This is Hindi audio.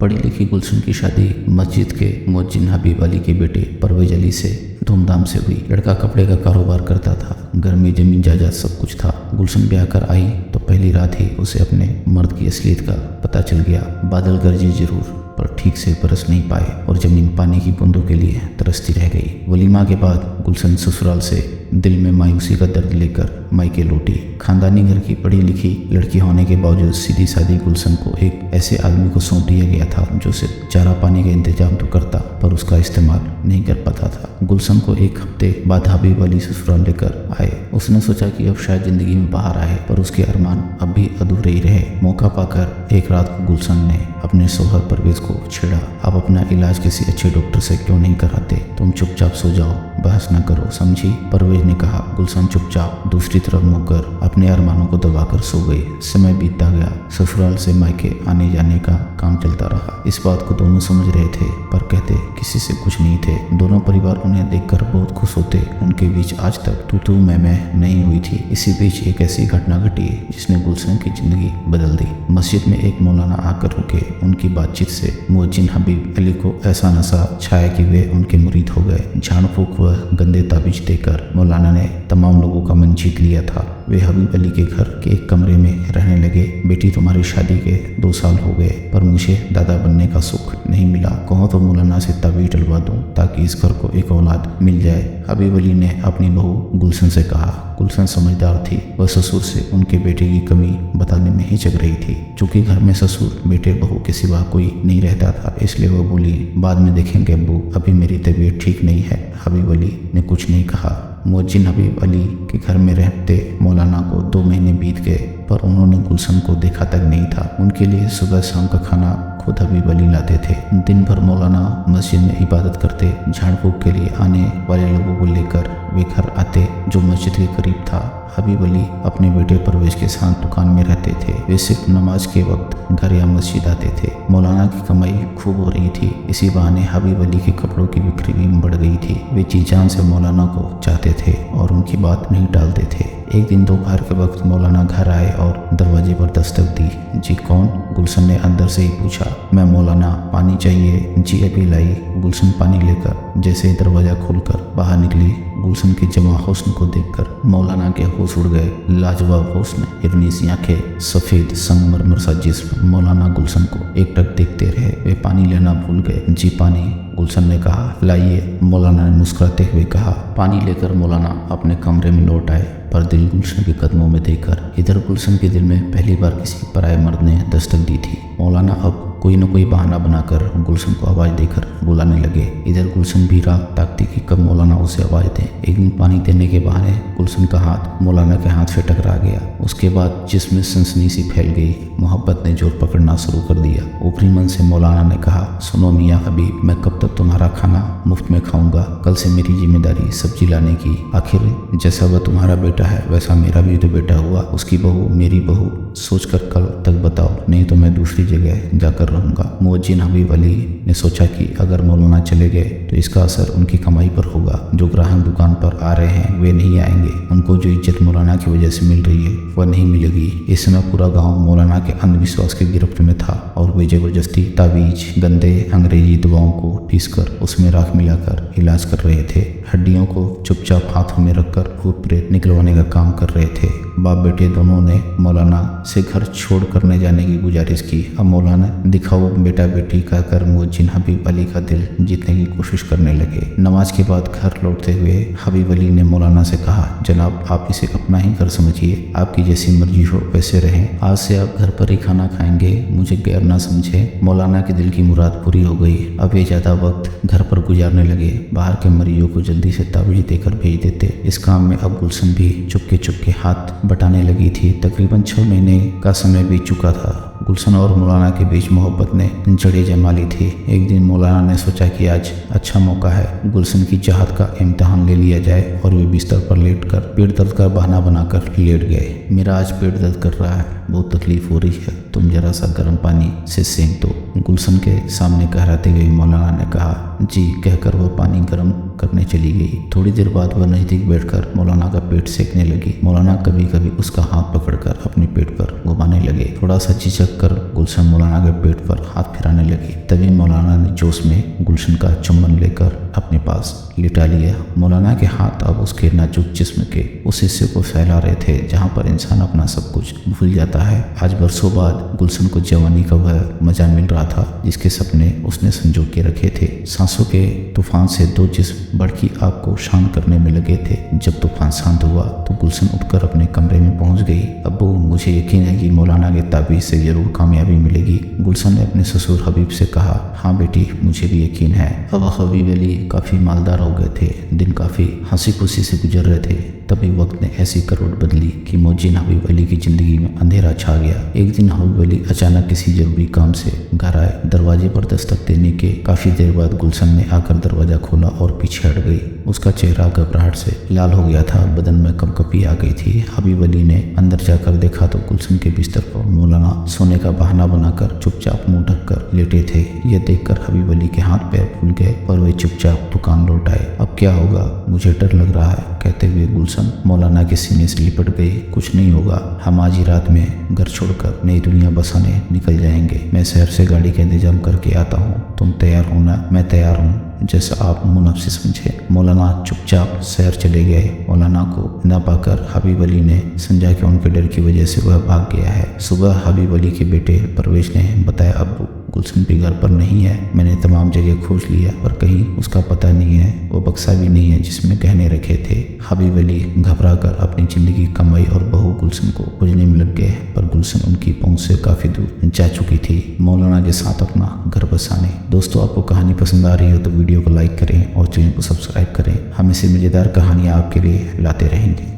पढ़ी लिखी गुलशन की शादी मस्जिद के मुअज्जिन हबीब अली के बेटे परवेज अली से धूमधाम से हुई। लड़का कपड़े का कारोबार करता था, घर में जमीन जायदाद सब कुछ था। गुलशन ब्याह कर आई तो पहली रात ही उसे अपने मर्द की असलियत का पता चल गया। बादल गरजे जरूर पर ठीक से बरस नहीं पाए और जमीन पानी की बूंदों के लिए तरसती रह गई। वलीमा के बाद गुलशन ससुराल से दिल में मायूसी का दर्द लेकर मायके लौटी। खानदानी घर की पढ़ी लिखी लड़की होने के बावजूद सीधी सादी गुलशन को एक ऐसे आदमी को सौंप दिया गया था जो सिर्फ चारा पानी का इंतजाम तो करता पर उसका इस्तेमाल नहीं कर पाता था। गुलशन को एक हफ्ते बाद हबीब अली ससुराल लेकर आए। उसने सोचा कि अब शायद जिंदगी में बाहर आए, पर उसके अरमान अब भी अधूरे ही रहे। मौका पाकर एक रात को गुलशन ने अपने शौहर परवेज को छेड़ा, आप अपना इलाज किसी अच्छे डॉक्टर से क्यों नहीं कराते? तुम चुपचाप सो जाओ, बहस न करो, समझी? परवेज ने कहा। गुलशन चुपचाप दूसरी तरफ मुँह कर अपने अरमानों को दबाकर सो गई। समय बीतता गया, ससुराल से मायके आने जाने का काम चलता रहा। इस बात को दोनों समझ रहे थे पर कहते किसी से कुछ नहीं थे। दोनों परिवार उन्हें देखकर बहुत खुश होते। उनके बीच आज तक तू मैं नहीं हुई थी। इसी बीच एक ऐसी घटना घटी जिसने गुलशन की जिंदगी बदल दी। मस्जिद में एक मौलाना आकर रुके। उनकी बातचीत से मुअज्जिन हबीब अली को ऐसा नशा छाया कि वे उनके मुरीद हो गए। झाड़ फूंक व गंदे ताबीज देकर मौलाना ने तमाम लोगों का मन जीत लिया था। वे हबीब अली के घर के एक कमरे में रहने लगे। बेटी, तुम्हारी शादी के 2 साल हो गए पर मुझे दादा बनने का सुख नहीं मिला। कहो तो मौलाना से ताबीज डलवा दूं ताकि इस घर को एक औलाद मिल जाए। हबीब अली ने अपनी बहू गुलशन से कहा। गुलशन समझदार थी, वह ससुर से उनके बेटे की कमी बताने में हिचक रही थी। चूंकि घर में ससुर बेटे बहू के सिवा कोई नहीं रहता था, इसलिए वह बोली, बाद में देखेंगे अब्बू, अभी मेरी तबीयत ठीक नहीं है। हबीब अली ने कुछ नहीं कहा। मुअज्जिन हबीब अली के घर में रहते मौलाना को 2 महीने बीत गए पर उन्होंने गुलशन को देखा तक नहीं था। उनके लिए सुबह शाम का खाना खुद हबीब अली लाते थे। दिन भर मौलाना मस्जिद में इबादत करते। झाड़ फूंक के लिए आने वाले लोगों को लेकर वे घर आते जो मस्जिद के करीब था। हबीब अली अपने बेटे परवेज के साथ दुकान में रहते थे। वे सिर्फ नमाज के वक्त घर या मस्जिद आते थे। मौलाना की कमाई खूब हो रही थी। इसी बहाने हबीब अली के कपड़ों की बिक्री भी बढ़ गई थी। वे जी जान से मौलाना को चाहते थे और उनकी बात नहीं टालते थे। एक दिन दोपहर के वक्त मौलाना घर आए और दरवाजे पर दस्तक दी। जी कौन? गुलशन ने अंदर से ही पूछा। मैं मौलाना, पानी चाहिए? जी अभी लाई। गुलशन पानी लेकर जैसे ही दरवाजा खोलकर बाहर निकली, गुलशन के जमा हुस्न को देखकर मौलाना के होश उड़ गए। लाजवाब हुस्न, हिरनी सी आंखें, सफेद संगमरमर सा जिस्म। मौलाना गुलशन को एकटक देखते रहे। वे पानी लेना भूल गए। जी पानी, गुलशन ने कहा। लाइए, मौलाना ने मुस्कुराते हुए कहा। पानी लेकर मौलाना अपने कमरे में लौट आए पर दिल गुलशन के कदमों में देकर। इधर गुलशन के दिल में पहली बार किसी पराये मर्द ने दस्तक दी थी। मौलाना अब कोई न कोई बहाना बनाकर गुलशन को आवाज़ देकर बुलाने लगे। इधर गुलशन भी राह ताकती कि कब मौलाना उसे आवाज़ दें। एक दिन पानी देने के बहाने गुलशन का हाथ मौलाना के हाथ से टकरा गया। उसके बाद जिसमें सनसनी सी फैल गई। मोहब्बत ने जोर पकड़ना शुरू कर दिया। ऊपरी मन से मौलाना ने कहा, सुनो मियाँ हबीब, मैं कब तक तुम्हारा खाना मुफ्त में खाऊंगा? कल से मेरी जिम्मेदारी सब्जी लाने की। आखिर जैसा वह तुम्हारा बेटा है वैसा मेरा भी तो बेटा हुआ। उसकी बहू मेरी बहू। सोचकर कल तक बताओ, नहीं तो मैं दूसरी जगह जाकर रहूंगा। मुअज्जिन हबीब अली ने सोचा कि अगर मौलाना चले गए तो इसका असर उनकी कमाई पर होगा। जो ग्राहक दुकान पर आ रहे हैं वे नहीं आएंगे। उनको जो इज्जत मौलाना की वजह से मिल रही है वह नहीं मिलेगी। इस समय पूरा गांव मौलाना के अंधविश्वास के गिरफ्त में था और वे जबरदस्ती ताबीज, गंदे अंग्रेजी दवाओं को पीसकर उसमें राख मिलाकर इलाज कर रहे थे। हड्डियों को चुपचाप हाथों में रखकर भूत प्रेत निकलवाने का काम कर रहे थे। बाप बेटे दोनों ने मौलाना से घर छोड़ कर न जाने की गुजारिश की। अब मौलाना दिखाओ बेटा बेटी कहकर मुअज्जिन हबीब अली का दिल जीतने की कोशिश करने लगे। नमाज के बाद घर लौटते हुए हबीब अली ने मौलाना से कहा, जनाब आप इसे अपना ही घर समझिए, आपकी जैसी मर्जी हो वैसे रहें। आज से आप घर पर ही खाना खाएंगे, मुझे गैर ना समझे। मौलाना के दिल की मुराद पूरी हो गई। अब ये ज्यादा वक्त घर पर गुजारने लगे। बाहर के मरीजों को जल्दी से ताबीज देकर भेज देते। इस काम में अब गुलशन भी चुपके हाथ बटाने लगी थी। तकरीबन 6 महीने का समय बीत चुका था। गुलशन और मौलाना के बीच मोहब्बत ने जड़ें जमा ली थी। एक दिन मौलाना ने सोचा कि आज अच्छा मौका है, गुलशन की चाहत का इम्तिहान ले लिया जाए और वे बिस्तर पर लेटकर पेट दर्द का बहाना बनाकर लेट गए। मेरा आज पेट दर्द कर रहा है, बहुत तकलीफ हो रही है, तुम जरा सा गर्म पानी से सेंक दो। गुलशन के सामने कहराते हुए मौलाना ने कहा, जी कहकर वह पानी गर्म करने चली गई। थोड़ी देर बाद वह नजदीक बैठकर मौलाना का पेट सेकने लगी। मौलाना कभी कभी उसका हाथ पकड़कर अपने पेट पर घुमाने लगे। थोड़ा सा झिझक कर गुलशन मौलाना के पेट पर हाथ फिराने लगी। तभी मौलाना ने जोश में गुलशन का चुम्बन लेकर अपने पास लिटा लिया। मौलाना के हाथ अब उसके नाजुक जिस्म के उस हिस्से को फैला रहे थे जहाँ पर इंसान अपना सब कुछ भूल जाता है। आज बरसों बाद गुलशन को जवानी का वह मजा मिल रहा था जिसके सपने उसने संजो के रखे थे। सांसों के तूफान से दो जिस्म भड़की आग को शांत करने में लगे थे। जब तूफान शांत हुआ तो गुलशन उठकर अपने कमरे में पहुंच गई। अब्बू, मुझे यकीन है कि मौलाना के ताबीज़ से जरूर कामयाबी मिलेगी। गुलशन ने अपने ससुर हबीब से कहा। हाँ बेटी, मुझे भी यकीन है। अब हबीब अली काफ़ी मालदार हो गए थे, दिन काफ़ी हंसी खुशी से गुजर रहे थे। तभी वक्त ने ऐसी करवट बदली कि मोहजिन हबीब अली की जिंदगी में अंधेरा छा गया। एक दिन हबीब अली अचानक किसी जरूरी काम से घर आए। दरवाजे पर दस्तक देने के काफी देर बाद गुलशन ने आकर दरवाजा खोला और पीछे हट गई। उसका चेहरा घबराहट से लाल हो गया था, बदन में कंपकपी आ गई थी। हबीब अली ने अंदर जाकर देखा तो गुलशन के बिस्तर पर मौलाना सोने का बहाना बनाकर चुपचाप मुंह ढककर लेटे थे। यह देखकर हबीब अली के हाथ पैर फूल गए और वे चुपचाप दुकान लौट आए। अब क्या होगा, मुझे डर लग रहा है, कहते हुए गुलशन मौलाना के सीने से लिपट गई। कुछ नहीं होगा, हम आज ही रात में घर छोड़कर नई दुनिया बसाने निकल जाएंगे। मैं शहर से गाड़ी का इंतजाम करके आता हूँ, तुम तैयार होना, मैं तैयार हूँ, जैसा आप मुनासिब समझे। मौलाना चुपचाप शहर चले गए। मौलाना को न पाकर हबीब अली ने समझा कि उनके डर की वजह से वह भाग गया है। सुबह हबीब अली के बेटे परवेश ने बताया, अब्बू गुलशन भी घर पर नहीं है। मैंने तमाम जगह खोज लिया पर कहीं उसका पता नहीं है। वो बक्सा भी नहीं है जिसमें गहने रखे थे। हबीब अली घबरा कर अपनी जिंदगी कमाई और बहू गुलशन को खोजने में लग गए, पर गुलशन उनकी पहुंच से काफी दूर जा चुकी थी, मौलाना के साथ अपना घर बसाने। दोस्तों, आपको कहानी पसंद आ रही हो तो वीडियो को लाइक करें और चैनल को सब्सक्राइब करें। हम ऐसी मजेदार कहानियाँ आपके लिए लाते रहेंगे।